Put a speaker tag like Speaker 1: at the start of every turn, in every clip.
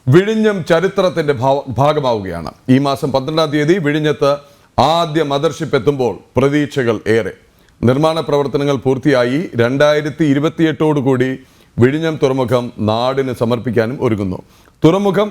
Speaker 1: വിഴിഞ്ഞം ചരിത്രത്തിന്റെ ഭാഗമാവുകയാണ്. ഈ മാസം 12-ാം തീയതി വിഴിഞ്ഞത്ത് ആദ്യ മദർഷിപ്പ് എത്തുമ്പോൾ പ്രതീക്ഷകൾ ഏറെ. നിർമ്മാണ പ്രവർത്തനങ്ങൾ പൂർത്തിയായി 2028 വിഴിഞ്ഞം തുറമുഖം നാടിന് സമർപ്പിക്കാനും ഒരുങ്ങുന്നു. തുറമുഖം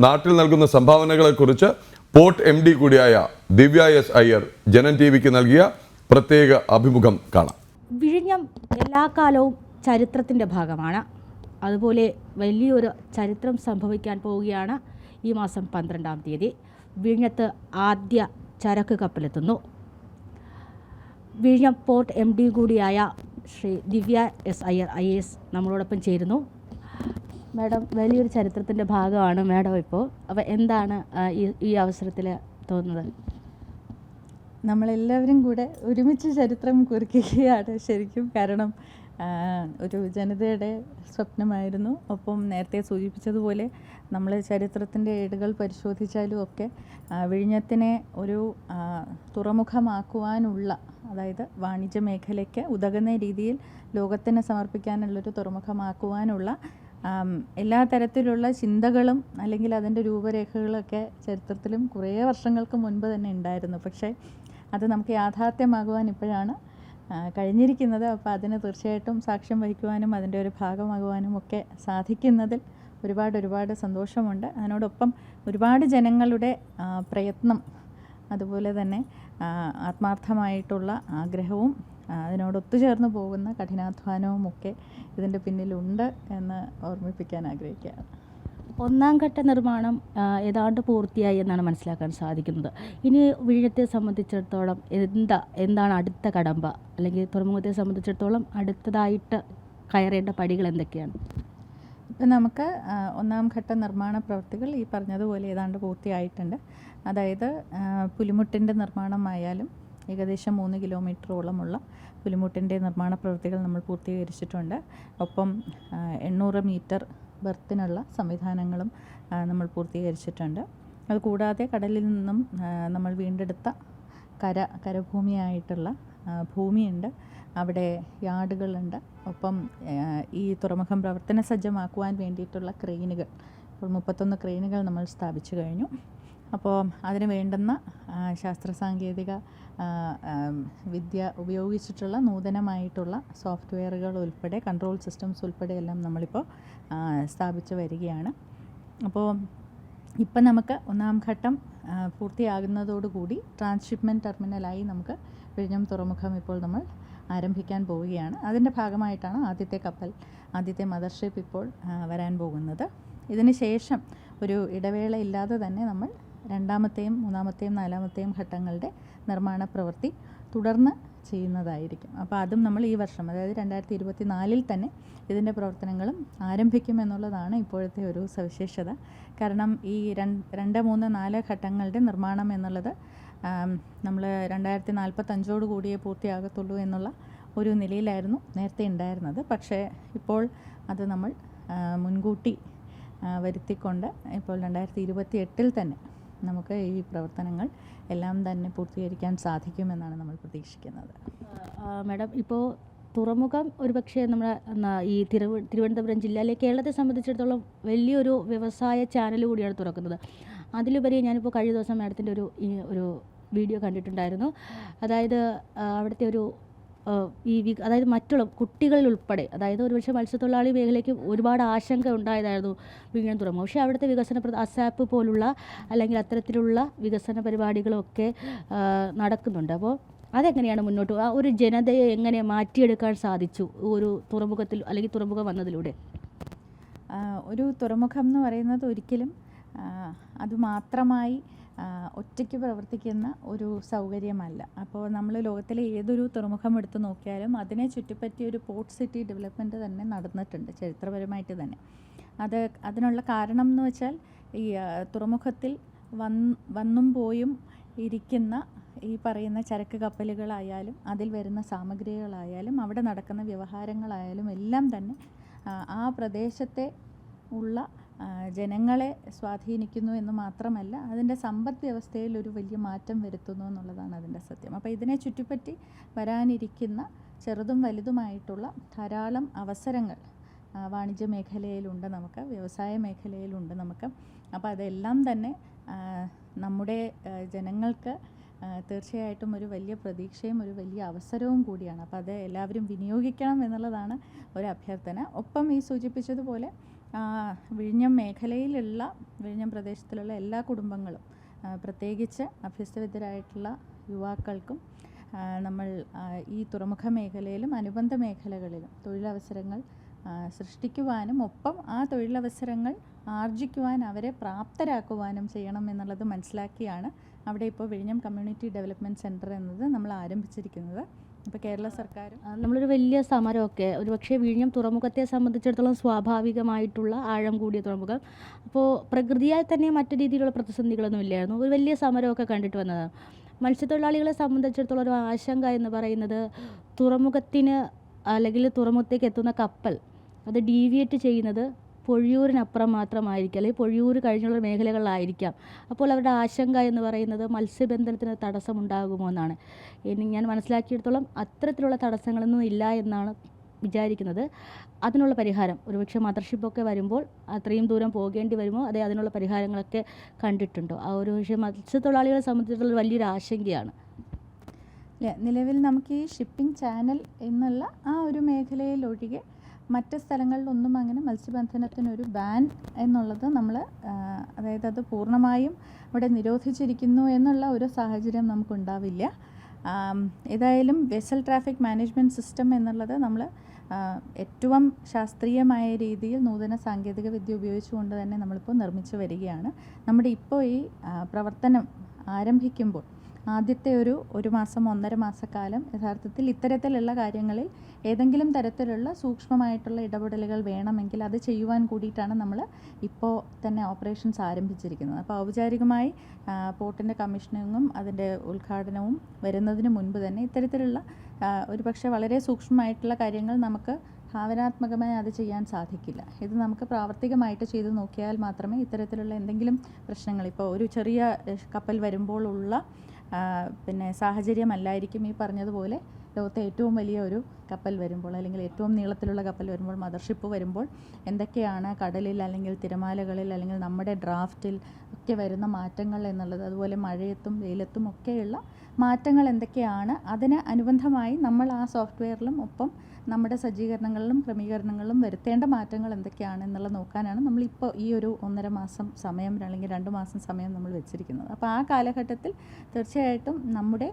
Speaker 1: നാട്ടിൽ നൽകുന്ന സംഭാവനകളെക്കുറിച്ച് പോർട്ട് MD കൂടിയായ ദിവ്യ S. അയ്യർ ജനം TVക്ക് നൽകിയ പ്രത്യേക അഭിമുഖം കാണാം.
Speaker 2: വിഴിഞ്ഞം എല്ലാ കാലവും ചരിത്രത്തിൻ്റെ ഭാഗമാണ്. അതുപോലെ വലിയൊരു ചരിത്രം സംഭവിക്കാൻ പോവുകയാണ്. ഈ മാസം 12-ാം തീയതി വിഴിഞ്ഞത്ത് ആദ്യ ചരക്ക് കപ്പലെത്തുന്നു. വിഴിഞ്ഞം പോർട്ട് MD കൂടിയായ ശ്രീ ദിവ്യ S. അയ്യർ IAS നമ്മളോടൊപ്പം ചേരുന്നു. മാഡം, വലിയൊരു ചരിത്രത്തിൻ്റെ ഭാഗമാണ് മാഡം ഇപ്പോൾ. അപ്പോൾ എന്താണ് ഈ അവസരത്തിൽ തോന്നുന്നത്?
Speaker 3: നമ്മളെല്ലാവരും കൂടെ ഒരുമിച്ച് ചരിത്രം കുറിക്കുകയാണ് ശരിക്കും. കാരണം ഒരു ജനതയുടെ സ്വപ്നമായിരുന്നു. ഒപ്പം നേരത്തെ സൂചിപ്പിച്ചതുപോലെ നമ്മൾ ചരിത്രത്തിൻ്റെ ഏടുകൾ പരിശോധിച്ചാലും ഒക്കെ വിഴിഞ്ഞത്തിനെ ഒരു തുറമുഖമാക്കുവാനുള്ള, അതായത് വാണിജ്യ മേഖലയ്ക്ക് ഉതകുന്ന രീതിയിൽ ലോകത്തിന് സമർപ്പിക്കാനുള്ളൊരു തുറമുഖമാക്കുവാനുള്ള എല്ലാ തരത്തിലുള്ള ചിന്തകളും അല്ലെങ്കിൽ അതിൻ്റെ രൂപരേഖകളൊക്കെ ചരിത്രത്തിലും കുറേ വർഷങ്ങൾക്ക് മുൻപ് തന്നെ ഉണ്ടായിരുന്നു. പക്ഷേ അത് നമുക്ക് യാഥാർത്ഥ്യമാകുവാൻ ഇപ്പോഴാണ് കഴിഞ്ഞിരിക്കുന്നത്. അപ്പോൾ അതിന് തീർച്ചയായിട്ടും സാക്ഷ്യം വഹിക്കുവാനും അതിൻ്റെ ഒരു ഭാഗമാകുവാനും ഒക്കെ സാധിക്കുന്നതിൽ ഒരുപാട് സന്തോഷമുണ്ട്. അതിനോടൊപ്പം ഒരുപാട് ജനങ്ങളുടെ പ്രയത്നം, അതുപോലെ തന്നെ ആത്മാർത്ഥമായിട്ടുള്ള ആഗ്രഹവും അതിനോടൊത്തുചേർന്ന് പോകുന്ന കഠിനാധ്വാനവും ഒക്കെ ഇതിൻ്റെ പിന്നിലുണ്ട് എന്ന് ഓർമ്മിപ്പിക്കാൻ ആഗ്രഹിക്കുകയാണ്.
Speaker 2: 1-ാം ഘട്ട നിർമ്മാണം ഏതാണ്ട് പൂർത്തിയായി എന്നാണ് മനസ്സിലാക്കാൻ സാധിക്കുന്നത്. ഇനി വിഴിഞ്ഞത്തെ സംബന്ധിച്ചിടത്തോളം എന്താണ് അടുത്ത കടമ്പ, അല്ലെങ്കിൽ തുറമുഖത്തെ സംബന്ധിച്ചിടത്തോളം അടുത്തതായിട്ട് കയറേണ്ട പടികൾ എന്തൊക്കെയാണ്?
Speaker 3: ഇപ്പം നമുക്ക് 1-ാം ഘട്ട നിർമ്മാണ പ്രവൃത്തികൾ ഈ പറഞ്ഞതുപോലെ ഏതാണ്ട് പൂർത്തിയായിട്ടുണ്ട്. അതായത് പുലിമുട്ടിൻ്റെ നിർമ്മാണമായാലും ഏകദേശം 3 കിലോമീറ്ററോളമുള്ള പുലിമുട്ടിൻ്റെ നിർമ്മാണ പ്രവൃത്തികൾ നമ്മൾ പൂർത്തീകരിച്ചിട്ടുണ്ട്. ഒപ്പം 800 മീറ്റർ ബർത്തിനുള്ള സംവിധാനങ്ങളും നമ്മൾ പൂർത്തീകരിച്ചിട്ടുണ്ട്. അതുകൂടാതെ കടലിൽ നിന്നും നമ്മൾ വീണ്ടെടുത്ത കരഭൂമിയായിട്ടുള്ള ഭൂമിയുണ്ട്. അവിടെ യാർഡുകളുണ്ട്. ഒപ്പം ഈ തുറമുഖം പ്രവർത്തന സജ്ജമാക്കുവാൻ വേണ്ടിയിട്ടുള്ള ക്രെയിനുകൾ, ഇപ്പോൾ 31 ക്രെയിനുകൾ നമ്മൾ സ്ഥാപിച്ചു കഴിഞ്ഞു. അപ്പോൾ അതിന് വേണ്ടുന്ന ശാസ്ത്ര സാങ്കേതിക വിദ്യ ഉപയോഗിച്ചിട്ടുള്ള നൂതനമായിട്ടുള്ള സോഫ്റ്റ്വെയറുകൾ ഉൾപ്പെടെ കൺട്രോൾ സിസ്റ്റംസ് ഉൾപ്പെടെ എല്ലാം നമ്മളിപ്പോൾ സ്ഥാപിച്ചു വരികയാണ്. അപ്പോൾ ഇപ്പം നമുക്ക് 1-ാം ഘട്ടം പൂർത്തിയാകുന്നതോടുകൂടി ട്രാൻസ്ഷിപ്മെൻറ്റ് ടെർമിനലായി നമുക്ക് വിഴിഞ്ഞം തുറമുഖം ഇപ്പോൾ നമ്മൾ ആരംഭിക്കാൻ പോവുകയാണ്. അതിൻ്റെ ഭാഗമായിട്ടാണ് ആദ്യത്തെ മദർഷിപ്പ് ഇപ്പോൾ വരാൻ പോകുന്നത്. ഇതിന് ശേഷം ഒരു ഇടവേള ഇല്ലാതെ തന്നെ നമ്മൾ 2-ാമത്തെയും 3-ാമത്തെയും 4-ാമത്തെയും ഘട്ടങ്ങളുടെ നിർമ്മാണ പ്രവൃത്തി തുടർന്ന് ചെയ്യുന്നതായിരിക്കും. അപ്പോൾ അതും നമ്മൾ ഈ വർഷം, അതായത് 2024 തന്നെ ഇതിൻ്റെ പ്രവർത്തനങ്ങളും ആരംഭിക്കുമെന്നുള്ളതാണ് ഇപ്പോഴത്തെ ഒരു സവിശേഷത. കാരണം ഈ 2, 3, 4 ഘട്ടങ്ങളുടെ നിർമ്മാണം എന്നുള്ളത് നമ്മൾ 2045 പൂർത്തിയാകത്തുള്ളൂ എന്നുള്ള ഒരു നിലയിലായിരുന്നു നേരത്തെ ഉണ്ടായിരുന്നത്. പക്ഷേ ഇപ്പോൾ അത് നമ്മൾ മുൻകൂട്ടി വരുത്തിക്കൊണ്ട് ഇപ്പോൾ 2028 തന്നെ നമുക്ക് ഈ പ്രവർത്തനങ്ങൾ എല്ലാം തന്നെ പൂർത്തീകരിക്കാൻ സാധിക്കുമെന്നാണ് നമ്മൾ പ്രതീക്ഷിക്കുന്നത്.
Speaker 2: മാഡം, ഇപ്പോൾ തുറമുഖം ഒരുപക്ഷെ നമ്മുടെ ഈ തിരുവനന്തപുരം ജില്ലയിലെ കേരളത്തെ സംബന്ധിച്ചിടത്തോളം വലിയൊരു വ്യവസായ ചാനൽ കൂടിയാണ് തുറക്കുന്നത്. അതിലുപരി ഞാനിപ്പോൾ കഴിഞ്ഞ ദിവസം മാഡത്തിൻ്റെ ഒരു വീഡിയോ കണ്ടിട്ടുണ്ടായിരുന്നു. അതായത് അവിടുത്തെ അതായത് മറ്റുള്ള കുട്ടികളിൽ ഉൾപ്പെടെ, അതായത് ഒരുപക്ഷെ മത്സ്യത്തൊഴിലാളി മേഖലയ്ക്ക് ഒരുപാട് ആശങ്ക ഉണ്ടായതായിരുന്നു വിഴിഞ്ഞം തുറമുഖം. പക്ഷേ അവിടുത്തെ വികസന ASAP പോലുള്ള അല്ലെങ്കിൽ അത്തരത്തിലുള്ള വികസന പരിപാടികളൊക്കെ നടക്കുന്നുണ്ട്. അപ്പോൾ അതെങ്ങനെയാണ് മുന്നോട്ട് ഒരു ജനതയെ എങ്ങനെ മാറ്റിയെടുക്കാൻ സാധിച്ചു ഒരു തുറമുഖത്തിൽ, അല്ലെങ്കിൽ തുറമുഖം വന്നതിലൂടെ?
Speaker 3: ഒരു തുറമുഖം എന്ന് പറയുന്നത് ഒരിക്കലും അതുമാത്രമായി ഒറ്റയ്ക്ക് പ്രവർത്തിക്കുന്ന ഒരു സൗകര്യമല്ല. അപ്പോൾ നമ്മൾ ലോകത്തിലെ ഏതൊരു തുറമുഖം എടുത്ത് നോക്കിയാലും അതിനെ ചുറ്റിപ്പറ്റി ഒരു പോർട്ട് സിറ്റി ഡെവലപ്മെൻറ്റ് തന്നെ നടന്നിട്ടുണ്ട് ചരിത്രപരമായിട്ട് തന്നെ. അതിനുള്ള കാരണം എന്ന് വെച്ചാൽ ഈ തുറമുഖത്തിൽ വന്നും പോയും ഇരിക്കുന്ന ഈ പറയുന്ന ചരക്ക് കപ്പലുകളായാലും അതിൽ വരുന്ന സാമഗ്രികളായാലും അവിടെ നടക്കുന്ന വ്യവഹാരങ്ങളായാലും എല്ലാം തന്നെ ആ പ്രദേശത്തെ ഉള്ള ജനങ്ങളെ സ്വാധീനിക്കുന്നു എന്ന് മാത്രമല്ല അതിൻ്റെ സമ്പദ് വ്യവസ്ഥയിൽ ഒരു വലിയ മാറ്റം വരുത്തുന്നു എന്നുള്ളതാണ് അതിൻ്റെ സത്യം. അപ്പോൾ ഇതിനെ ചുറ്റിപ്പറ്റി വരാനിരിക്കുന്ന ചെറുതും വലുതുമായിട്ടുള്ള ധാരാളം അവസരങ്ങൾ വാണിജ്യ മേഖലയിലുണ്ട് നമുക്ക്, വ്യവസായ മേഖലയിലുണ്ട് നമുക്ക്. അപ്പോൾ അതെല്ലാം തന്നെ നമ്മുടെ ജനങ്ങൾക്ക് തീർച്ചയായിട്ടും ഒരു വലിയ പ്രതീക്ഷയും ഒരു വലിയ അവസരവും കൂടിയാണ്. അപ്പോൾ അത് എല്ലാവരും വിനിയോഗിക്കണം എന്നുള്ളതാണ് ഒരു അഭ്യർത്ഥന. ഒപ്പം ഈ സൂചിപ്പിച്ചതുപോലെ വിഴിഞ്ഞം മേഖലയിലുള്ള, വിഴിഞ്ഞം പ്രദേശത്തിലുള്ള എല്ലാ കുടുംബങ്ങളും, പ്രത്യേകിച്ച് അഭ്യസ്തവിദ്യരായിട്ടുള്ള യുവാക്കൾക്കും നമ്മൾ ഈ തുറമുഖ മേഖലയിലും അനുബന്ധ മേഖലകളിലും തൊഴിലവസരങ്ങൾ സൃഷ്ടിക്കുവാനും ഒപ്പം ആ തൊഴിലവസരങ്ങൾ ആർജിക്കുവാൻ അവരെ പ്രാപ്തരാക്കുവാനും ചെയ്യണം എന്നുള്ളത് മനസ്സിലാക്കിയാണ് അവിടെ ഇപ്പോൾ വിഴിഞ്ഞം കമ്മ്യൂണിറ്റി ഡെവലപ്മെൻറ്റ് സെൻറ്റർ എന്നത് നമ്മൾ ആരംഭിച്ചിരിക്കുന്നത്. ഇപ്പോൾ കേരള സർക്കാരും
Speaker 2: നമ്മളൊരു വലിയ സമരമൊക്കെ ഒരുപക്ഷെ വിഴിഞ്ഞം തുറമുഖത്തെ സംബന്ധിച്ചിടത്തോളം സ്വാഭാവികമായിട്ടുള്ള ആഴം കൂടിയ തുറമുഖം, അപ്പോൾ പ്രകൃതിയാൽ തന്നെ മറ്റു രീതിയിലുള്ള പ്രതിസന്ധികളൊന്നും ഇല്ലായിരുന്നു. ഒരു വലിയ സമരമൊക്കെ കണ്ടിട്ട് വന്നതാണ്. മത്സ്യത്തൊഴിലാളികളെ സംബന്ധിച്ചിടത്തോളം ഒരു ആശങ്ക എന്ന് പറയുന്നത് തുറമുഖത്തിന് അല്ലെങ്കിൽ തുറമുഖത്തേക്ക് എത്തുന്ന കപ്പൽ അത് ഡീവിയേറ്റ് ചെയ്യുന്നത് പൊഴിയൂരിനപ്പുറം മാത്രമായിരിക്കും, അല്ലെങ്കിൽ പൊഴിയൂർ കഴിഞ്ഞുള്ള മേഖലകളിലായിരിക്കാം. അപ്പോൾ അവരുടെ ആശങ്ക എന്ന് പറയുന്നത് മത്സ്യബന്ധനത്തിന് തടസ്സമുണ്ടാകുമോ എന്നാണ്. ഞാൻ മനസ്സിലാക്കിയിടത്തോളം അത്തരത്തിലുള്ള തടസ്സങ്ങളൊന്നും ഇല്ല എന്നാണ് വിചാരിക്കുന്നത്. അതിനുള്ള പരിഹാരം ഒരുപക്ഷെ മദർഷിപ്പൊക്കെ വരുമ്പോൾ അത്രയും ദൂരം പോകേണ്ടി വരുമോ, അതേ അതിനുള്ള പരിഹാരങ്ങളൊക്കെ കണ്ടിട്ടുണ്ടോ? ആ ഒരു പക്ഷേ മത്സ്യത്തൊഴിലാളികളെ സംബന്ധിച്ചിടത്തോളം വലിയൊരു ആശങ്കയാണ്.
Speaker 3: നിലവിൽ നമുക്ക് ഈ ഷിപ്പിംഗ് ചാനൽ എന്നുള്ള ആ ഒരു മേഖലയിലൊഴികെ മറ്റ് സ്ഥലങ്ങളിലൊന്നും അങ്ങനെ മത്സ്യബന്ധനത്തിനൊരു ബാൻ എന്നുള്ളത് നമ്മൾ, അതായത് അത് പൂർണ്ണമായും ഇവിടെ നിരോധിച്ചിരിക്കുന്നു എന്നുള്ള ഒരു സാഹചര്യം നമുക്കുണ്ടാവില്ല. ഏതായാലും വെസൽ ട്രാഫിക് മാനേജ്മെൻറ്റ് സിസ്റ്റം എന്നുള്ളത് നമ്മൾ ഏറ്റവും ശാസ്ത്രീയമായ രീതിയിൽ നൂതന സാങ്കേതിക വിദ്യ ഉപയോഗിച്ചുകൊണ്ട് തന്നെ നമ്മളിപ്പോൾ നിർമ്മിച്ചു വരികയാണ്. നമ്മുടെ ഇപ്പോൾ ഈ പ്രവർത്തനം ആരംഭിക്കുമ്പോൾ ആദ്യത്തെ ഒരു മാസം 1.5 മാസക്കാലം യഥാർത്ഥത്തിൽ ഇത്തരത്തിലുള്ള കാര്യങ്ങളിൽ ഏതെങ്കിലും തരത്തിലുള്ള സൂക്ഷ്മമായിട്ടുള്ള ഇടപെടലുകൾ വേണമെങ്കിൽ അത് ചെയ്യുവാൻ കൂടിയിട്ടാണ് നമ്മൾ ഇപ്പോൾ തന്നെ ഓപ്പറേഷൻസ് ആരംഭിച്ചിരിക്കുന്നത്. അപ്പോൾ ഔപചാരികമായി പോർട്ടിൻ്റെ കമ്മീഷനിങ്ങും അതിൻ്റെ ഉദ്ഘാടനവും വരുന്നതിന് മുൻപ് തന്നെ ഇത്തരത്തിലുള്ള ഒരുപക്ഷെ വളരെ സൂക്ഷ്മമായിട്ടുള്ള കാര്യങ്ങൾ നമുക്ക് ഭാവനാത്മകമായി അത് ചെയ്യാൻ സാധിക്കില്ല. ഇത് നമുക്ക് പ്രാവർത്തികമായിട്ട് ചെയ്തു നോക്കിയാൽ മാത്രമേ ഇത്തരത്തിലുള്ള എന്തെങ്കിലും പ്രശ്നങ്ങൾ, ഇപ്പോൾ ഒരു ചെറിയ കപ്പൽ വരുമ്പോൾ ഉള്ള സാഹചര്യമല്ലായിരിക്കും ഈ പറഞ്ഞതുപോലെ ലോകത്തെ ഏറ്റവും വലിയ ഒരു കപ്പൽ വരുമ്പോൾ, അല്ലെങ്കിൽ ഏറ്റവും നീളത്തിലുള്ള കപ്പൽ വരുമ്പോൾ, മദർഷിപ്പ് വരുമ്പോൾ എന്തൊക്കെയാണ് കടലിൽ അല്ലെങ്കിൽ തിരമാലകളിൽ അല്ലെങ്കിൽ നമ്മുടെ ഡ്രാഫ്റ്റിൽ ഒക്കെ വരുന്ന മാറ്റങ്ങൾ എന്നുള്ളത്, അതുപോലെ മഴയത്തും വെയിലത്തും ഒക്കെയുള്ള മാറ്റങ്ങൾ എന്തൊക്കെയാണ്, അതിന് അനുബന്ധമായി നമ്മൾ ആ സോഫ്റ്റ്വെയറിലും ഒപ്പം നമ്മുടെ സജ്ജീകരണങ്ങളിലും ക്രമീകരണങ്ങളിലും വരുത്തേണ്ട മാറ്റങ്ങൾ എന്തൊക്കെയാണ് എന്നുള്ളത് നോക്കാനാണ് നമ്മളിപ്പോൾ ഈ ഒരു 1.5 മാസം സമയം അല്ലെങ്കിൽ 2 മാസം സമയം നമ്മൾ വെച്ചിരിക്കുന്നത്. അപ്പോൾ ആ കാലഘട്ടത്തിൽ തീർച്ചയായിട്ടും നമ്മുടെ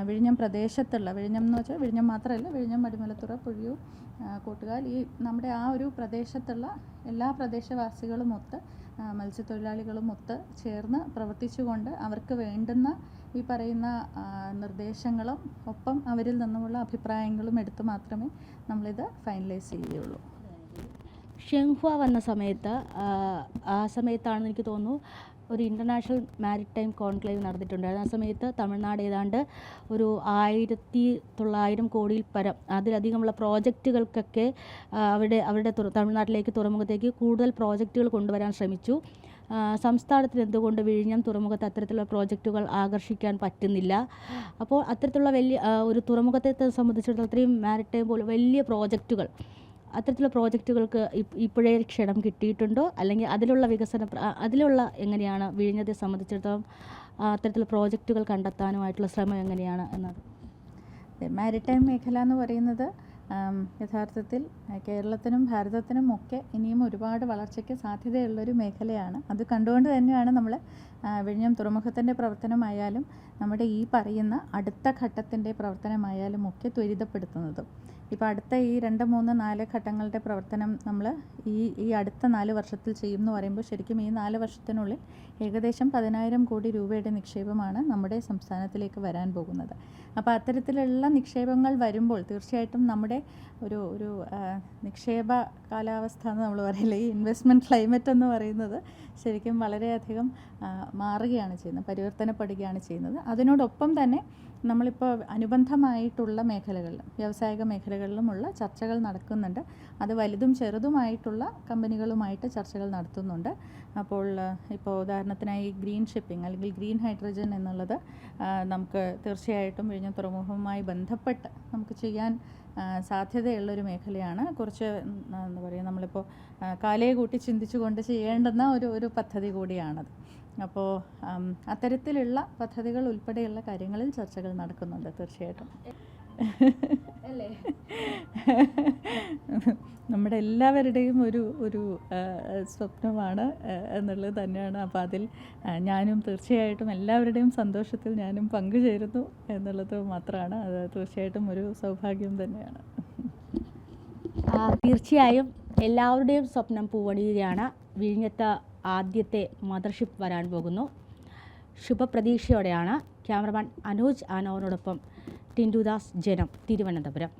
Speaker 3: വിഴിഞ്ഞം പ്രദേശത്തുള്ള, വിഴിഞ്ഞം എന്ന് വെച്ചാൽ വിഴിഞ്ഞം മാത്രമല്ല, വിഴിഞ്ഞം, അടിമലത്തുറ, പൊഴിയൂർ, കോട്ടുകാൽ, ഈ നമ്മുടെ ആ ഒരു പ്രദേശത്തുള്ള എല്ലാ പ്രദേശവാസികളുമൊത്ത് മത്സ്യത്തൊഴിലാളികളുമൊത്ത് ചേർന്ന് പ്രവർത്തിച്ചുകൊണ്ട് അവർക്ക് വേണ്ടുന്ന ഈ പറയുന്ന നിർദ്ദേശങ്ങളും ഒപ്പം അവരിൽ നിന്നുമുള്ള അഭിപ്രായങ്ങളും എടുത്ത് മാത്രമേ നമ്മളിത് ഫൈനലൈസ് ചെയ്യുകയുള്ളൂ.
Speaker 2: ഷെങ്ഹുവ വന്ന സമയത്ത് ആ സമയത്താണെന്ന് എനിക്ക് തോന്നുന്നു ഒരു ഇൻ്റർനാഷണൽ മാരിടൈം കോൺക്ലേവ് നടന്നിട്ടുണ്ടായിരുന്നു. ആ സമയത്ത് തമിഴ്നാട് ഏതാണ്ട് ഒരു 1900 കോടിയിൽ പരം അതിലധികമുള്ള പ്രോജക്റ്റുകൾക്കൊക്കെ അവരുടെ തമിഴ്നാട്ടിലേക്ക് തുറമുഖത്തേക്ക് കൂടുതൽ പ്രോജക്റ്റുകൾ കൊണ്ടുവരാൻ ശ്രമിച്ചു. സംസ്ഥാനത്തിന് എന്തുകൊണ്ട് വിഴിഞ്ഞം തുറമുഖത്ത് അത്തരത്തിലുള്ള പ്രോജക്റ്റുകൾ ആകർഷിക്കാൻ പറ്റുന്നില്ല? അപ്പോൾ അത്തരത്തിലുള്ള വലിയ ഒരു തുറമുഖത്തെ സംബന്ധിച്ചിടത്തോളം അത്രയും മാരിടൈം പോലെ വലിയ പ്രോജക്റ്റുകൾ, അത്തരത്തിലുള്ള പ്രോജക്റ്റുകൾക്ക് ഇപ്പോഴേ ക്ഷണം കിട്ടിയിട്ടുണ്ടോ? അല്ലെങ്കിൽ അതിലുള്ള എങ്ങനെയാണ് വിഴിഞ്ഞത്തെ സംബന്ധിച്ചിടത്തോളം അത്തരത്തിലുള്ള പ്രോജക്റ്റുകൾ കണ്ടെത്താനുമായിട്ടുള്ള ശ്രമം എങ്ങനെയാണ് എന്നത്?
Speaker 3: മാരിടൈം മേഖല എന്ന് പറയുന്നത് യഥാർത്ഥത്തിൽ കേരളത്തിനും ഭാരതത്തിനും ഒക്കെ ഇനിയും ഒരുപാട് വളർച്ചയ്ക്ക് സാധ്യതയുള്ളൊരു മേഖലയാണ്. അത് കണ്ടുകൊണ്ട് തന്നെയാണ് നമ്മൾ വിഴിഞ്ഞം തുറമുഖത്തിൻ്റെ പ്രവർത്തനമായാലും നമ്മുടെ ഈ പറയുന്ന അടുത്ത ഘട്ടത്തിൻ്റെ പ്രവർത്തനമായാലും ഒക്കെ ത്വരിതപ്പെടുത്തുന്നതും. ഇപ്പോൾ അടുത്ത ഈ 2, 3, 4 ഘട്ടങ്ങളുടെ പ്രവർത്തനം നമ്മൾ ഈ അടുത്ത 4 വർഷത്തിൽ ചെയ്യും എന്ന് പറയുമ്പോൾ ശരിക്കും ഈ 4 വർഷത്തിനുള്ളിൽ ഏകദേശം 10,000 കോടി രൂപയുടെ നിക്ഷേപമാണ് നമ്മുടെ സംസ്ഥാനത്തിലേക്ക് വരാൻ പോകുന്നത്. അപ്പോൾ അത്തരത്തിലുള്ള നിക്ഷേപങ്ങൾ വരുമ്പോൾ തീർച്ചയായിട്ടും നമ്മുടെ ഒരു നിക്ഷേപ കാലാവസ്ഥ എന്ന് നമ്മൾ പറയില്ല, ഈ ഇൻവെസ്റ്റ്മെൻറ്റ് ക്ലൈമറ്റ് എന്ന് പറയുന്നത് ശരിക്കും വളരെയധികം മാറുകയാണ് ചെയ്യുന്നത്, പരിവർത്തനപ്പെടുകയാണ് ചെയ്യുന്നത്. അതിനോടൊപ്പം തന്നെ നമ്മളിപ്പോൾ അനുബന്ധമായിട്ടുള്ള മേഖലകളിലും വ്യാവസായിക മേഖലകളിലുമുള്ള ചർച്ചകൾ നടക്കുന്നുണ്ട്. അത് വലുതും ചെറുതുമായിട്ടുള്ള കമ്പനികളുമായിട്ട് ചർച്ചകൾ നടത്തുന്നുണ്ട്. അപ്പോൾ ഇപ്പോൾ ഉദാഹരണത്തിനായി ഗ്രീൻ ഷിപ്പിംഗ് അല്ലെങ്കിൽ ഗ്രീൻ ഹൈഡ്രജൻ എന്നുള്ളത് നമുക്ക് തീർച്ചയായിട്ടും വിഴിഞ്ഞം തുറമുഖവുമായി ബന്ധപ്പെട്ട് നമുക്ക് ചെയ്യാൻ സാധ്യതയുള്ളൊരു മേഖലയാണ്. കുറച്ച് എന്താ പറയുക, നമ്മളിപ്പോൾ കാലയെ കൂട്ടി ചിന്തിച്ചുകൊണ്ട് ചെയ്യേണ്ടുന്ന ഒരു പദ്ധതി കൂടിയാണത്. അപ്പോൾ അത്തരത്തിലുള്ള പദ്ധതികൾ ഉൾപ്പെടെയുള്ള കാര്യങ്ങളിൽ ചർച്ചകൾ നടക്കുന്നുണ്ട് തീർച്ചയായിട്ടും. നമ്മുടെ എല്ലാവരുടെയും ഒരു സ്വപ്നമാണ് എന്നുള്ളത് തന്നെയാണ്. അപ്പോൾ അതിൽ ഞാനും തീർച്ചയായിട്ടും എല്ലാവരുടെയും സന്തോഷത്തിൽ ഞാനും പങ്കുചേരുന്നു എന്നുള്ളത് മാത്രമാണ്. അത് തീർച്ചയായിട്ടും ഒരു സൗഭാഗ്യം തന്നെയാണ്.
Speaker 2: തീർച്ചയായും എല്ലാവരുടെയും സ്വപ്നം പൂവണിയുകയാണ്. വിഴിഞ്ഞത്ത് ആദ്യത്തെ മദർഷിപ്പ് വരാൻ പോകുന്നു. ശുഭപ്രതീക്ഷയോടെയാണ് ക്യാമറമാൻ അനോജ് ആനോറിനോടൊപ്പം ടിൻഡുദാസ്, ജനം, തിരുവനന്തപുരം.